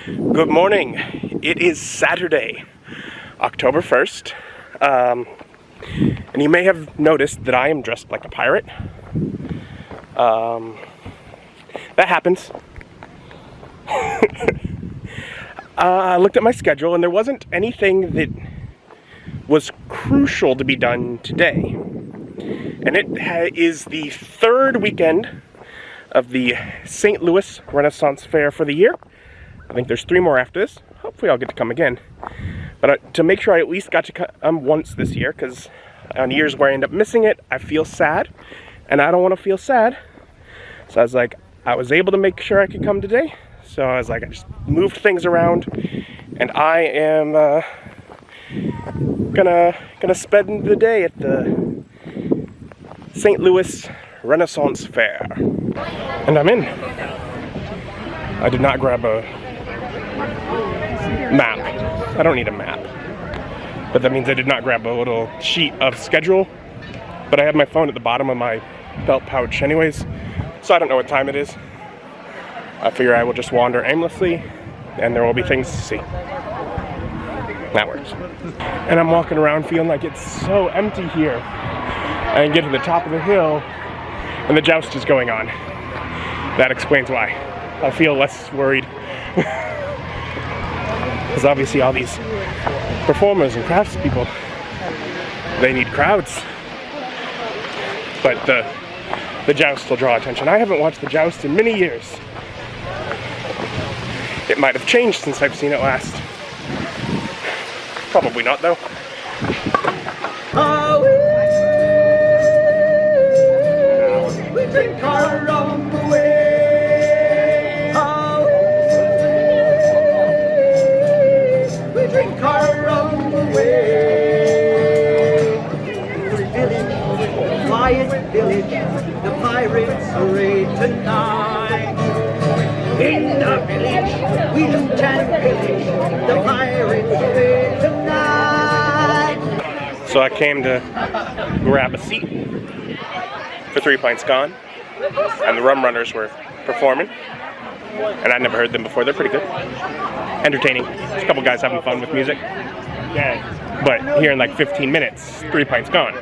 Good morning. It is Saturday, October 1st. And you may have noticed that I am dressed like a pirate. That happens. I looked at my schedule and there wasn't anything that was crucial to be done today. And it is the third weekend of the St. Louis Renaissance Faire for the year. I think there's 3 more after this. Hopefully I'll get to come again. But to make sure I at least got to come once this year, because on years where I end up missing it, I feel sad. And I don't want to feel sad. So I was like, I was able to make sure I could come today. So I was like, I just moved things around. And I am gonna spend the day at the St. Louis Renaissance Faire. And I'm in. I did not grab a map. I don't need a map. But that means I did not grab a little sheet of schedule. But I have my phone at the bottom of my belt pouch anyways, so I don't know what time it is. I figure I will just wander aimlessly and there will be things to see. That works. And I'm walking around feeling like it's so empty here. I get to the top of the hill and the joust is going on. That explains why. I feel less worried. Because obviously all these performers and craftspeople, they need crowds. But the joust will draw attention. I haven't watched the joust in many years. It might have changed since I've seen it last. Probably not though. We drink our own way. We drink our own way. Village, quiet village, the pirates array tonight. In the village, we loot and pillage, the pirates array tonight. So I came to grab a seat for 3 Pints Gone, and the Rum Runners were performing, and I'd never heard them before. They're pretty good, entertaining. There's a couple guys having fun with music, but here in like 15 minutes, 3 Pints Gone.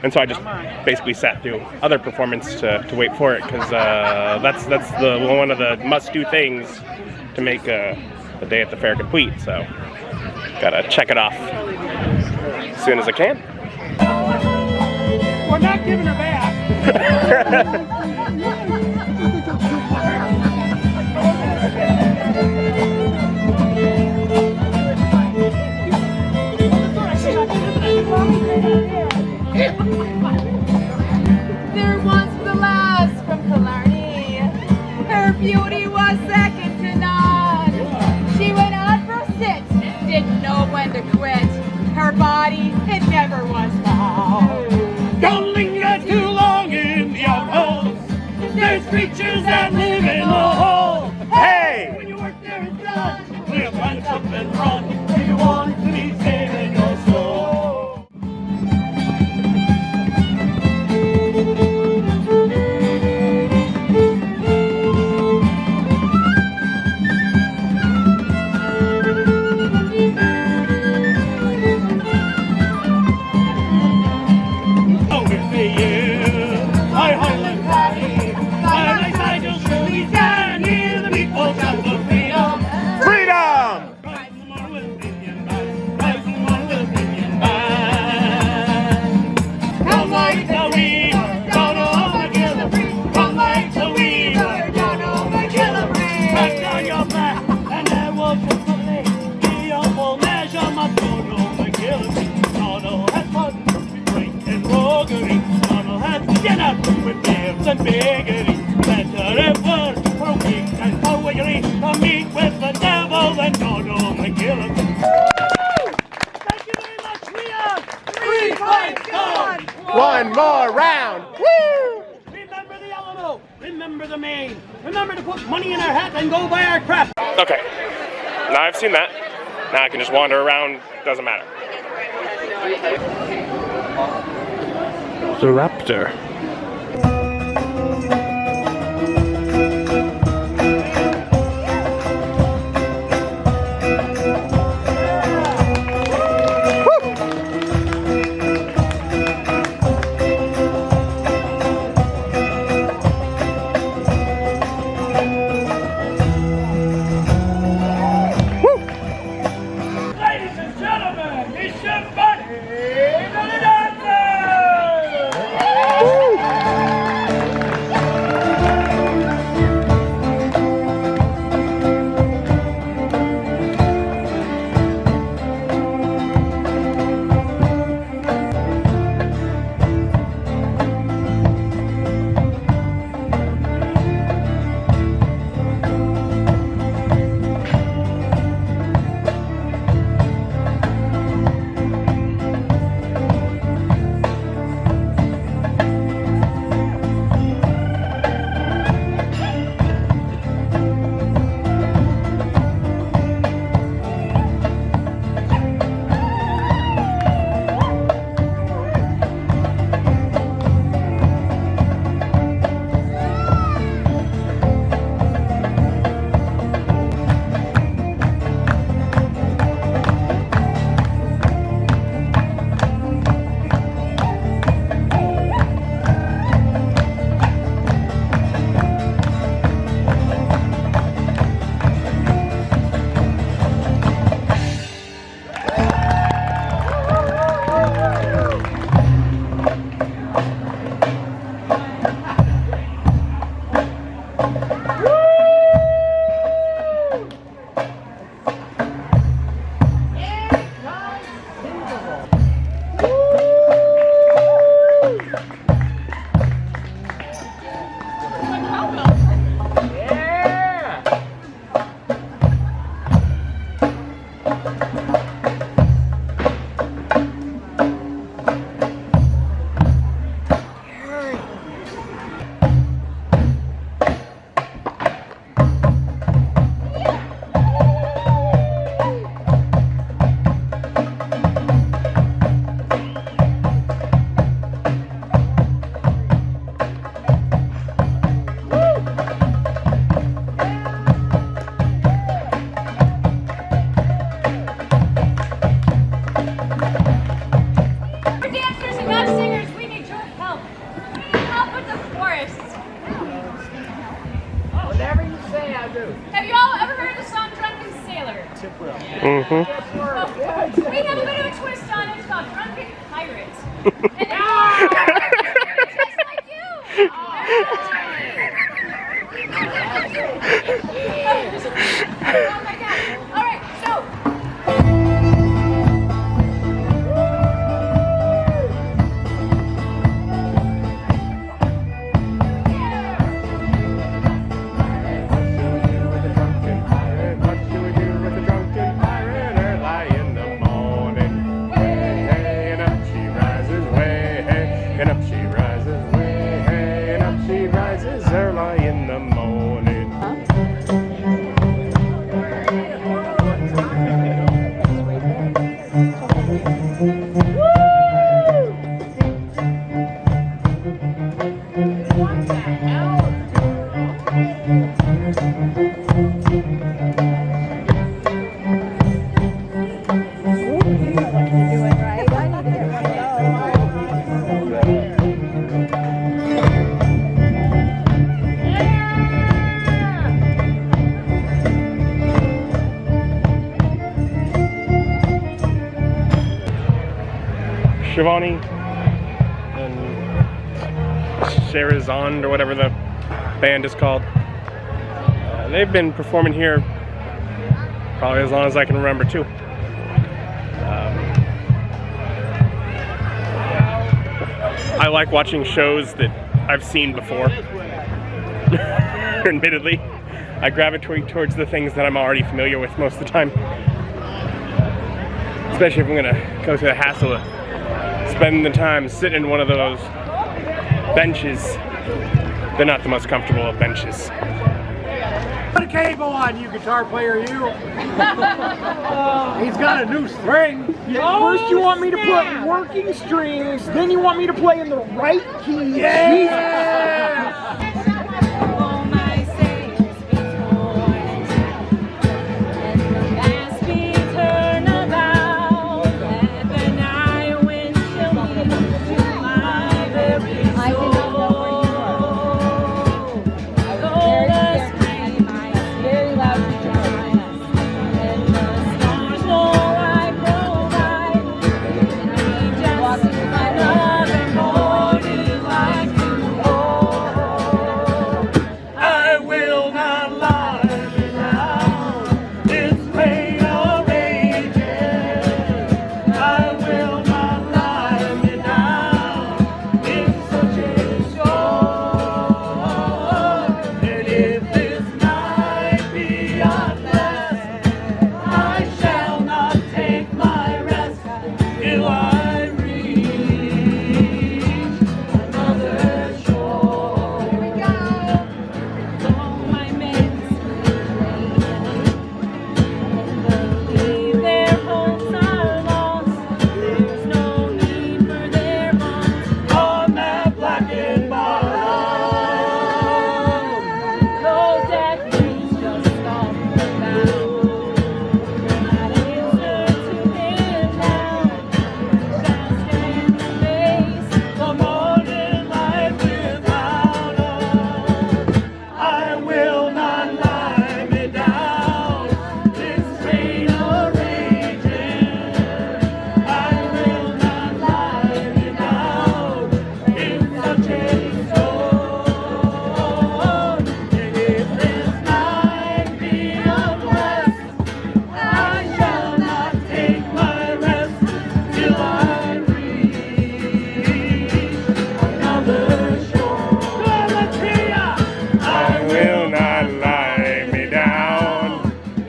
And so I just basically sat through other performance to wait for it, because that's one of the must-do things to make a day at the fair complete. So gotta check it off as soon as I can. We're not giving her back. There was the lass from Killarney. Her beauty was second to none. She went out for a sit, didn't know when to quit. Her body, it never was found. Don't linger too long in the outhouse. There's creatures that live in the hole. Hey! When your work there is done, we'll punch up and run if you want to be saving your soul. One more round. Woo! Remember the Alamo. Remember the Maine. Remember to put money in our hat and go buy our crap. Okay. Now I've seen that. Now I can just wander around. Doesn't matter. The Raptor. Have you all ever heard the song Drunken Sailor? Mm-hmm. We have a bit of a twist on it. It's called Drunken Pirate. And just like you. Oh my God. All right, so. Shivani and Sherazand, or whatever the band is called. They've been performing here probably as long as I can remember too. I like watching shows that I've seen before. Admittedly, I gravitate towards the things that I'm already familiar with most of the time. Especially if I'm gonna go through the hassle of spending the time sitting in one of those benches. They're not the most comfortable of benches. Put a cable on, you guitar player, you. He's got a new string. First you want me to put working strings, then you want me to play in the right key. Yeah! Oh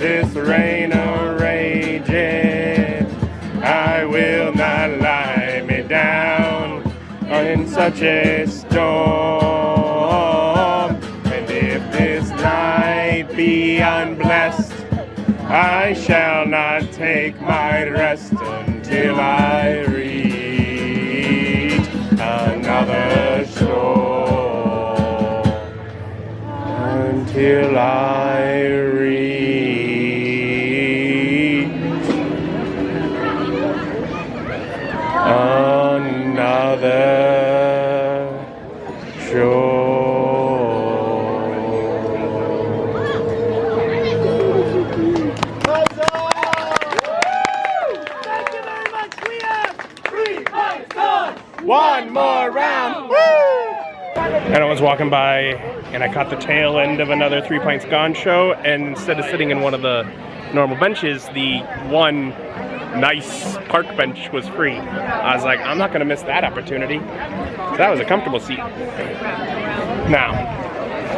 this rain a-raging, I will not lie me down in such a storm. And if this night be unblessed, I shall not take my rest until I reach another shore. Until I reach another shore. One more round. Woo! And I was walking by and I caught the tail end of another 3 Pints Gone show, and instead of sitting in one of the normal benches, the one nice park bench was free. I was like, I'm not gonna miss that opportunity. So that was a comfortable seat. Now,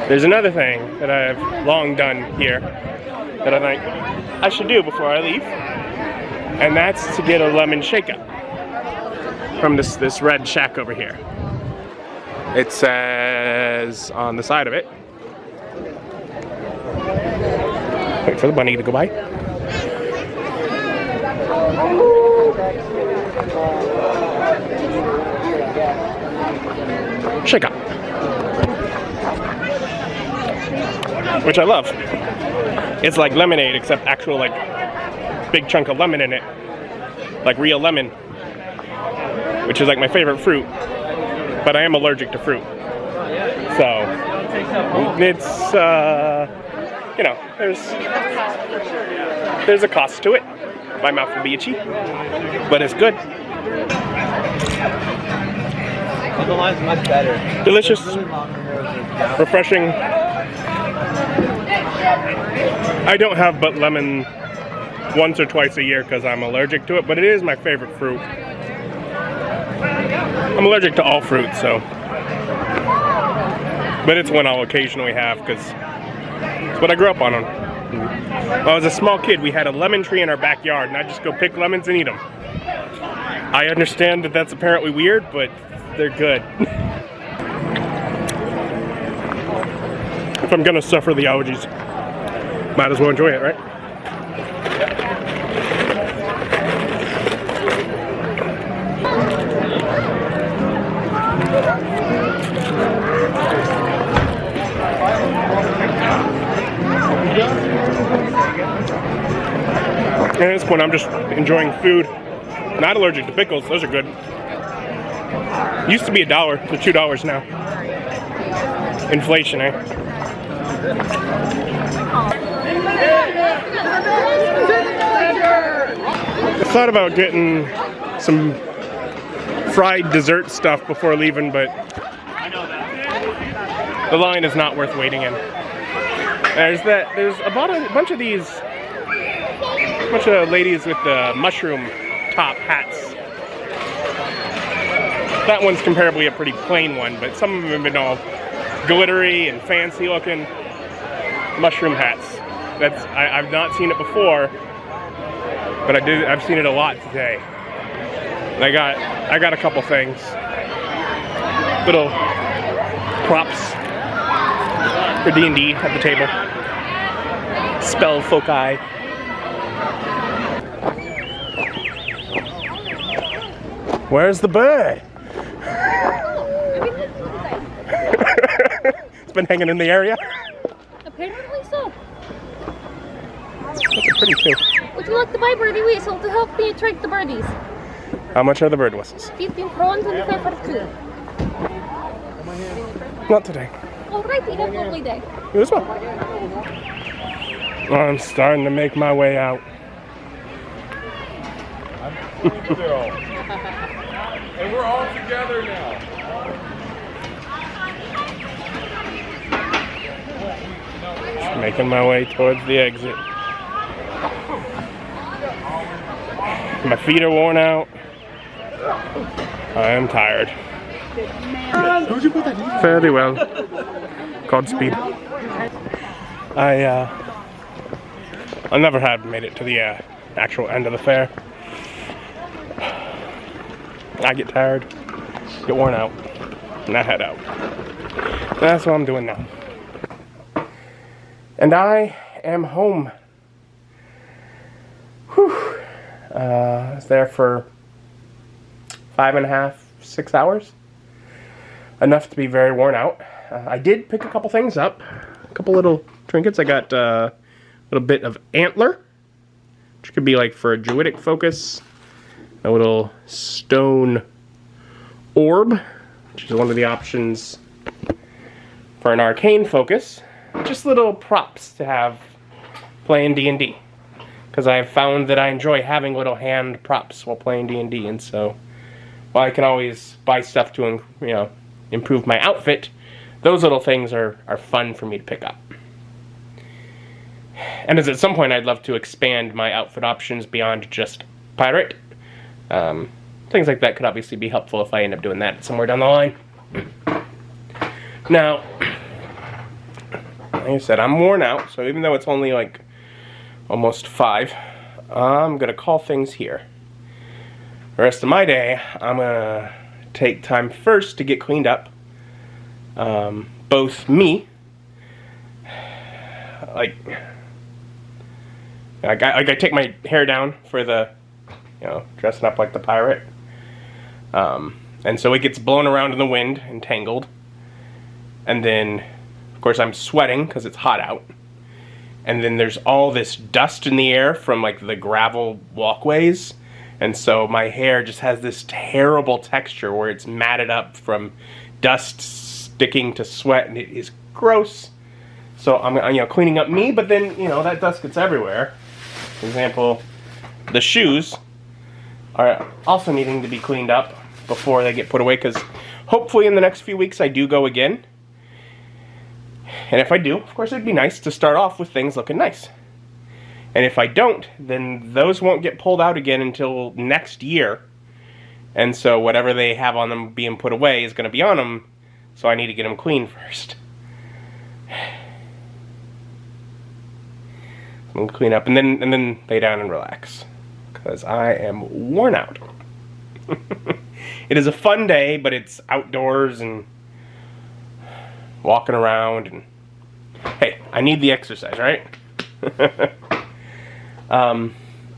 there's another thing that I've long done here that I think I should do before I leave, and that's to get a lemon shake-up from this red shack over here. It says on the side of it, wait for the bunny to go by. Shake up. Which I love. It's like lemonade, except actual like big chunk of lemon in it. Like real lemon. Which is like my favorite fruit, but I am allergic to fruit. So, it's, you know, there's a cost to it. My mouth will be itchy, but it's good. The line's much better. Delicious, refreshing. I don't have but lemon once or twice a year because I'm allergic to it, but it is my favorite fruit. I'm allergic to all fruit, so. But it's one I'll occasionally have because it's what I grew up on. When I was a small kid, we had a lemon tree in our backyard, and I'd just go pick lemons and eat them. I understand that that's apparently weird, but they're good. If I'm gonna suffer the allergies, might as well enjoy it, right? And at this point, I'm just enjoying food. Not allergic to pickles; those are good. Used to be $1 to $2 now. Inflation, eh? I thought about getting some fried dessert stuff before leaving, but the line is not worth waiting in. There's a bunch of these. Bunch of ladies with the mushroom top hats. That one's comparably a pretty plain one, but some of them have been all glittery and fancy looking mushroom hats. I've not seen it before, but I've seen it a lot today. And I got a couple things. Little props for D&D at the table. Spell foci. Where's the bird? It's been hanging in the area. Apparently so. That's pretty too. Would you like to buy birdie whistle to help me attract the birdies? How much are the bird whistles? 15 for 1, 25 for 2. Not today. Alright, you have a lovely day. You as well. I'm starting to make my way out. And we're all together now. Just making my way towards the exit. My feet are worn out. I am tired. Fairly well. Godspeed. I I never have made it to the actual end of the fair. I get tired, get worn out, and I head out. And that's what I'm doing now. And I am home. Whew. I was there for 5.5, 6 hours. Enough to be very worn out. I did pick a couple things up. A couple little trinkets. I got a little bit of antler, which could be like for a druidic focus. A little stone orb, which is one of the options for an arcane focus. Just little props to have playing D&D. Because I've found that I enjoy having little hand props while playing D&D, and so while I can always buy stuff to, improve my outfit, those little things are fun for me to pick up. And as at some point I'd love to expand my outfit options beyond just pirate. Things like that could obviously be helpful if I end up doing that somewhere down the line. Now, like I said, I'm worn out, so even though it's only like almost 5, I'm gonna call things here. The rest of my day, I'm gonna take time first to get cleaned up. Both me, I take my hair down for the, dressing up like the pirate. And so it gets blown around in the wind and tangled. And then, of course, I'm sweating because it's hot out. And then there's all this dust in the air from like the gravel walkways. And so my hair just has this terrible texture where it's matted up from dust sticking to sweat, and it is gross. So I'm cleaning up me, but then, that dust gets everywhere. For example, the shoes are also needing to be cleaned up before they get put away, because hopefully in the next few weeks I do go again. And if I do, of course, it'd be nice to start off with things looking nice. And if I don't, then those won't get pulled out again until next year. And so whatever they have on them being put away is going to be on them, so I need to get them clean first. I'm going to clean up and then lay down and relax, because I am worn out. It is a fun day, but it's outdoors and walking around, and hey, I need the exercise, right?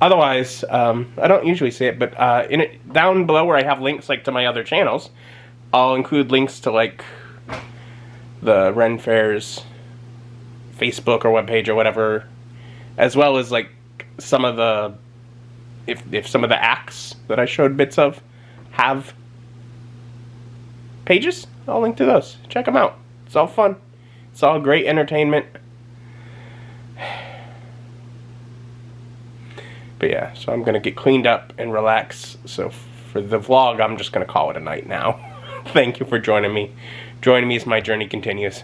Otherwise, I don't usually say it, but down below where I have links like to my other channels, I'll include links to like the Ren Fair's Facebook or webpage or whatever, as well as like some of the, if some of the acts that I showed bits of have pages, I'll link to those. Check them out. It's all fun. It's all great entertainment. But yeah, so I'm going to get cleaned up and relax. So for the vlog, I'm just going to call it a night now. Thank you for joining me. Joining me as my journey continues.